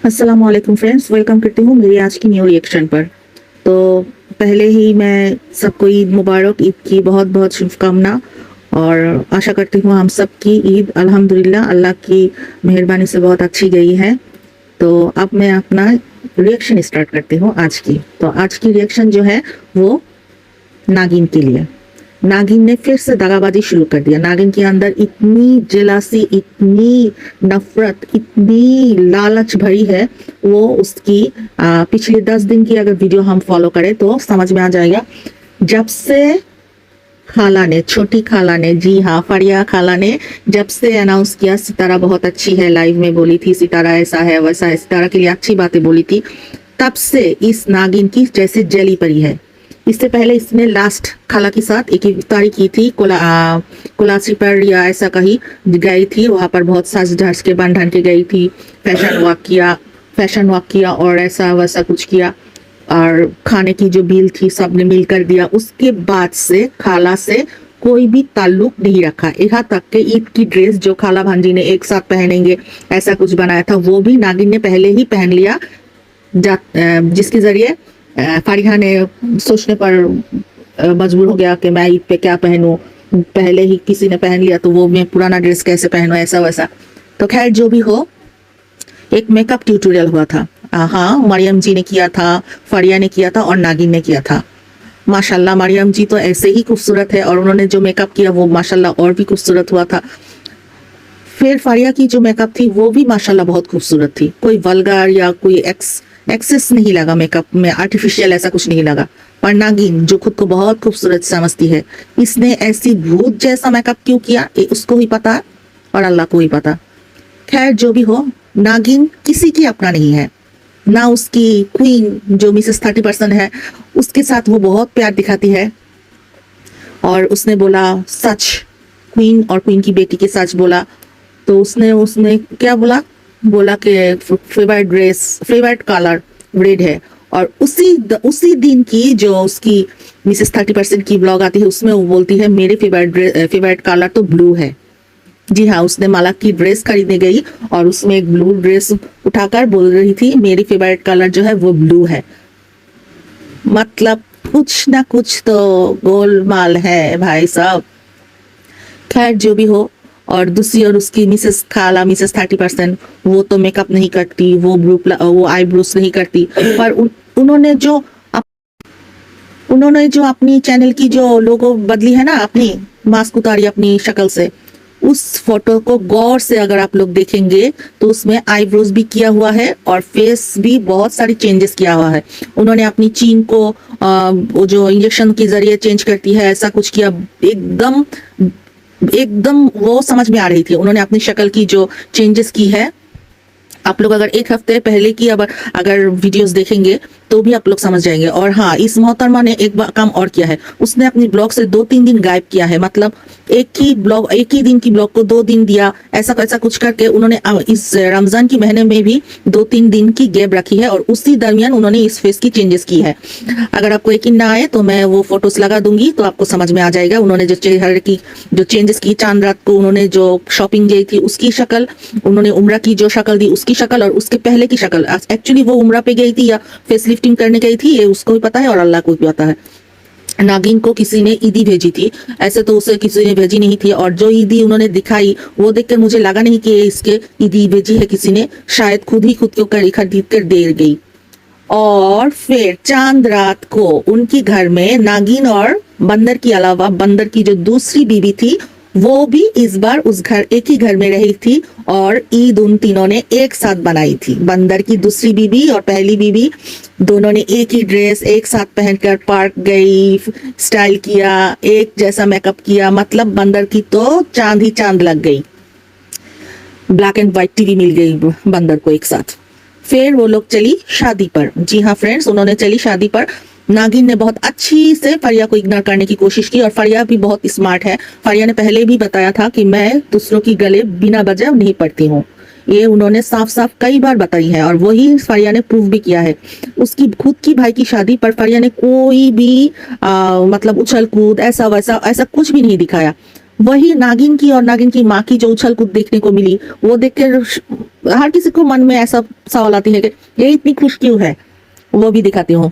अस्सलाम वालेकुम friends, welcome करती हूँ मेरी आज की न्यू रिएक्शन पर। तो पहले ही मैं सबको ईद मुबारक, ईद की बहुत बहुत शुभकामना। और आशा करती हूँ हम सब की ईद अल्हम्दुलिल्लाह अल्लाह की मेहरबानी से बहुत अच्छी गई है। तो अब मैं अपना रिएक्शन स्टार्ट करती हूँ आज की। तो आज की रिएक्शन जो है वो नागिन के लिए। नागिन ने फिर से दगाबाजी शुरू कर दिया। नागिन के अंदर इतनी जेलासी, इतनी नफरत, इतनी लालच भरी है। वो उसकी पिछले 10 दिन की अगर वीडियो हम फॉलो करें तो समझ में आ जाएगा। जब से खाला ने, छोटी खाला ने, जी हाँ फरिया खाला ने जब से अनाउंस किया सितारा बहुत अच्छी है, लाइव में बोली थी सितारा ऐसा है वैसा है, सितारा के लिए अच्छी बातें बोली थी, तब से इस नागिन की जैसे जली पड़ी है। इससे पहले इसने लास्ट खाला के साथ एक इफ्तारी की थी कोलासी पर या ऐसा कहीं गई थी। वहां पर बहुत साज ढाज के बन ढन के गई थी, फैशन वॉक किया और ऐसा वैसा कुछ किया। और खाने की जो बिल थी सबने मिलकर दिया। उसके बाद से खाला से कोई भी ताल्लुक नहीं रखा। यहाँ तक के ईद की ड्रेस जो खाला भांजी ने एक साथ पहनेंगे ऐसा कुछ बनाया था वो भी नागिन ने पहले ही पहन लिया, जिसके जरिए फारिहा ने सोचने पर मजबूर हो गया कि मैं ईद पे क्या पहनूं। पहले ही किसी ने पहन लिया तो वो मैं पुराना ड्रेस कैसे पहनूं, ऐसा वैसा। तो खैर जो भी हो, एक मेकअप ट्यूटोरियल हुआ था। हाँ, मरियम जी ने किया था, फारिया ने किया था और नागिन ने किया था। माशाल्लाह मरियम जी तो ऐसे ही खूबसूरत है और उन्होंने जो मेकअप किया वो माशाल्लाह और भी खूबसूरत हुआ था। फिर फारिया की जो मेकअप थी वो भी माशाल्लाह बहुत खूबसूरत थी। कोई वल्गर या कोई एक्सेस नहीं लगा मेकअप में, आर्टिफिशियल ऐसा कुछ नहीं लगा। पर नागिन जो खुद को बहुत खूबसूरत समझती है, इसने ऐसी भूत जैसा मेकअप क्यों किया ये उसको ही पता और अल्लाह को ही पता। खैर जो भी हो, नागिन किसी की अपना नहीं है। ना उसकी क्वीन जो मिसेस 30% है उसके साथ वो बहुत प्यार दिखाती है। और उसने बोला सच, क्वीन और क्वीन की बेटी के सच बोला। तो उसने उसने क्या बोला, बोला कि favourite dress, favourite colour red है। और उसी दिन की जो उसकी मिसेस 30% की ब्लॉग आती है उसमें वो बोलती है मेरे फेवरेट कलर तो ब्लू है। जी हाँ, उसने मालक की ड्रेस खरीदने गई और उसमें एक ब्लू ड्रेस उठाकर बोल रही थी मेरी फेवरेट कलर जो है वो ब्लू है। मतलब कुछ ना कुछ तो गोलमाल है भाई साहब। खैर जो भी हो, और दूसरी और उसकी मिसेस खाला, मिसेस 30%, वो तो मेकअप नहीं करती, वो आईब्रोस नहीं करती। पर उन्होंने जो अपनी चैनल की जो लोगो बदली है ना, अपनी मास्क उतारी अपनी शक्ल से, उस फोटो को गौर से अगर आप लोग देखेंगे तो उसमें आईब्रोज भी किया हुआ है और फेस भी बहुत सारी चेंजेस किया हुआ है। उन्होंने अपनी चीन को वो जो इंजेक्शन के जरिए चेंज करती है ऐसा कुछ किया। एकदम एकदम वो समझ में आ रही थी उन्होंने अपनी शक्ल की जो चेंजेस की है। आप लोग अगर एक हफ्ते पहले की अगर वीडियोस देखेंगे तो भी आप लोग समझ जाएंगे। और हाँ, इस मोहतरमा ने एक काम और किया है, उसने अपनी ब्लॉग से 2-3 दिन गायब किया है। मतलब एक ही दिन की ब्लॉग को 2 दिन दिया, ऐसा कुछ करके उन्होंने इस रमजान की महीने में भी 2-3 दिन की गैप रखी है और उसी दरमियान उन्होंने इस फेस की चेंजेस की है। अगर आपको यकीन ना आए तो मैं वो फोटोस लगा दूंगी तो आपको समझ में आ जाएगा। उन्होंने जो चेहरे की जो चेंजेस की, चांद रात को उन्होंने जो शॉपिंग गई थी उसकी शक्ल, उन्होंने उम्रा की जो शक्ल दी उसकी शक्ल और उसके पहले की शक्ल। एक्चुअली वो उम्रा पे गई थी या फेस लिफ्टिंग करने गई थी ये उसको भी पता है और अल्लाह को भी पता है। नागिन को किसी ने ईदी भेजी थी, ऐसे तो उसे किसी ने भेजी नहीं थी। और जो ईदी उन्होंने दिखाई वो देखकर मुझे लगा नहीं कि इसके ईदी भेजी है किसी ने, शायद खुद को खरीद कर दे गई। और फिर चांद रात को उनकी घर में नागिन और बंदर के अलावा बंदर की जो दूसरी बीवी थी वो भी इस बार एक ही घर में रही थी और ईद उन तीनों ने एक साथ बनाई थी। बंदर की दूसरी बीवी और पहली बीवी दोनों ने एक ही ड्रेस एक साथ पहनकर पार्क गई, स्टाइल किया, एक जैसा मेकअप किया। मतलब बंदर की तो चांद ही चांद लग गई, ब्लैक एंड व्हाइट टीवी मिल गई बंदर को एक साथ। फिर वो लोग चली शादी पर। जी हाँ फ्रेंड्स, उन्होंने चली शादी पर। नागिन ने बहुत अच्छी से फरिया को इग्नोर करने की कोशिश की और फरिया भी बहुत स्मार्ट है। फरिया ने पहले भी बताया था कि मैं दूसरों की गले बिना वजह नहीं पड़ती हूँ, ये उन्होंने साफ साफ कई बार बताई है और वही फरिया ने प्रूव भी किया है। उसकी खुद की भाई की शादी पर फरिया ने कोई भी मतलब उछल कूद ऐसा वैसा ऐसा कुछ भी नहीं दिखाया। वही नागिन की और नागिन की माँ की जो उछल कूद देखने को मिली, वो देखकर हर किसी को मन में ऐसा सवाल आती है कि ये इतनी खुश क्यों है। वो भी दिखाती हूँ।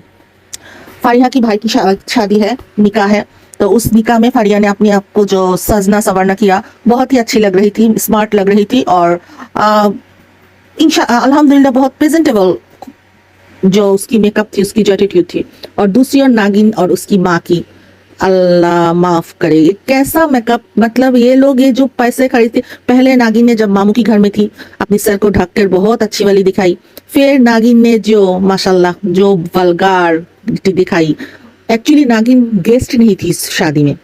फारिया की भाई की शादी है, निकाह है। तो उस निकाह में फारिया ने अपने आप को जो सजना संवरना किया, बहुत ही अच्छी लग रही थी, स्मार्ट लग रही थी और अल्हम्दुलिल्लाह बहुत प्रेजेंटेबल जो उसकी मेकअप थी, उसकी जो एटीट्यूड थी। और दूसरी ओर नागिन और उसकी माँ की, अल्लाह माफ करे, ये कैसा मेकअप। मतलब ये लोग ये जो पैसे खरीदते, पहले नागिन ने जब मामू की घर में थी अपनी सर को ढककर बहुत अच्छी वाली दिखाई, फिर नागिन ने जो माशाल्लाह जो वल्गार दिखाई। एक्चुअली नागिन गेस्ट नहीं थी इस शादी में,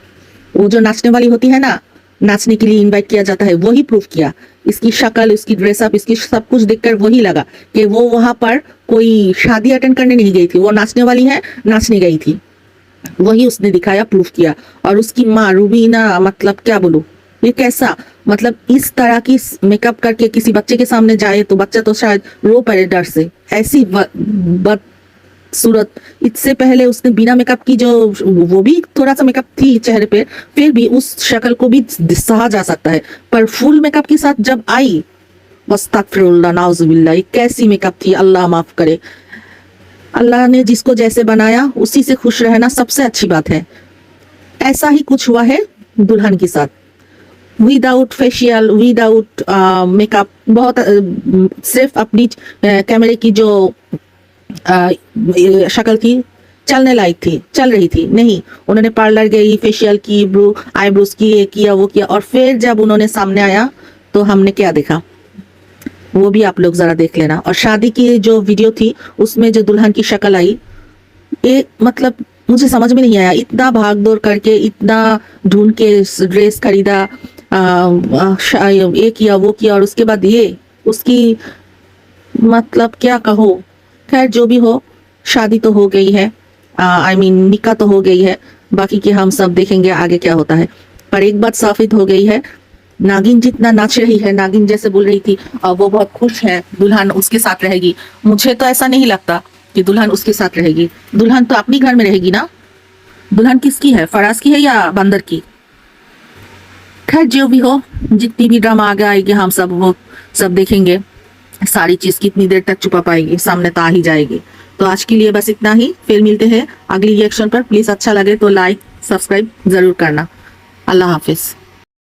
वो जो नाचने वाली होती है ना, नाचने के लिए इनवाइट किया जाता है, वही प्रूफ किया। इसकी शक्ल, इसकी ड्रेसअप, इसकी सब कुछ देखकर वही लगा कि वो वहां पर कोई शादी अटेंड करने नहीं गई थी, वो नाचने वाली है, नाचने गई थी। वही उसने दिखाया, प्रूफ किया। और उसकी माँ रूबीना, मतलब क्या बोलूं, ये कैसा, मतलब इस तरह की मेकअप करके किसी बच्चे के सामने जाए तो बच्चा तो शायद रो पड़े डर से। ऐसी बदसूरत। इससे पहले उसने बिना मेकअप की जो, वो भी थोड़ा सा मेकअप थी चेहरे पे, फिर भी उस शक्ल को भी सहा जा सकता है। पर फुल मेकअप के साथ जब आई, अस्तगफिरुल्लाह नाउजुबिल्लाह, ये कैसी मेकअप थी, अल्लाह माफ करे। अल्लाह ने जिसको जैसे बनाया उसी से खुश रहना सबसे अच्छी बात है। ऐसा ही कुछ हुआ है दुल्हन के साथ, विदाउट फेशियल, विदाउट मेकअप, बहुत सिर्फ अपनी कैमरे की जो शक्ल थी, चलने लायक थी, चल रही थी। नहीं, उन्होंने पार्लर गई, फेशियल की, आईब्रोज की, ये किया वो किया, और फिर जब उन्होंने सामने आया तो हमने क्या देखा, वो भी आप लोग जरा देख लेना। और शादी की जो वीडियो थी उसमें जो दुल्हन की शक्ल आई, ये मतलब मुझे समझ में नहीं आया। इतना भाग दौड़ करके, इतना ढूंढ के ड्रेस खरीदा, ये किया वो किया, और उसके बाद ये उसकी, मतलब क्या कहो। खैर जो भी हो, शादी तो हो गई है, आई मीन निकाह तो हो गई है। बाकी के हम सब देखेंगे आगे क्या होता है। पर एक बात साबित हो गई है, नागिन जितना नाच रही है, नागिन जैसे बोल रही थी, वो बहुत खुश है, दुल्हन उसके साथ रहेगी। मुझे तो ऐसा नहीं लगता कि दुल्हन उसके साथ रहेगी। दुल्हन तो अपनी घर में रहेगी ना। दुल्हन किसकी है, फराज की है या बंदर की? खैर जो भी हो, जितनी भी ड्रामा आगे आएगी हम सब वो सब देखेंगे। सारी चीज कितनी देर तक छुपा पाएगी, सामने तो आ ही जाएगी। तो आज के लिए बस इतना ही, फिर मिलते हैं अगली रिएक्शन पर। प्लीज अच्छा लगे तो लाइक सब्सक्राइब जरूर करना। अल्लाह हाफिज।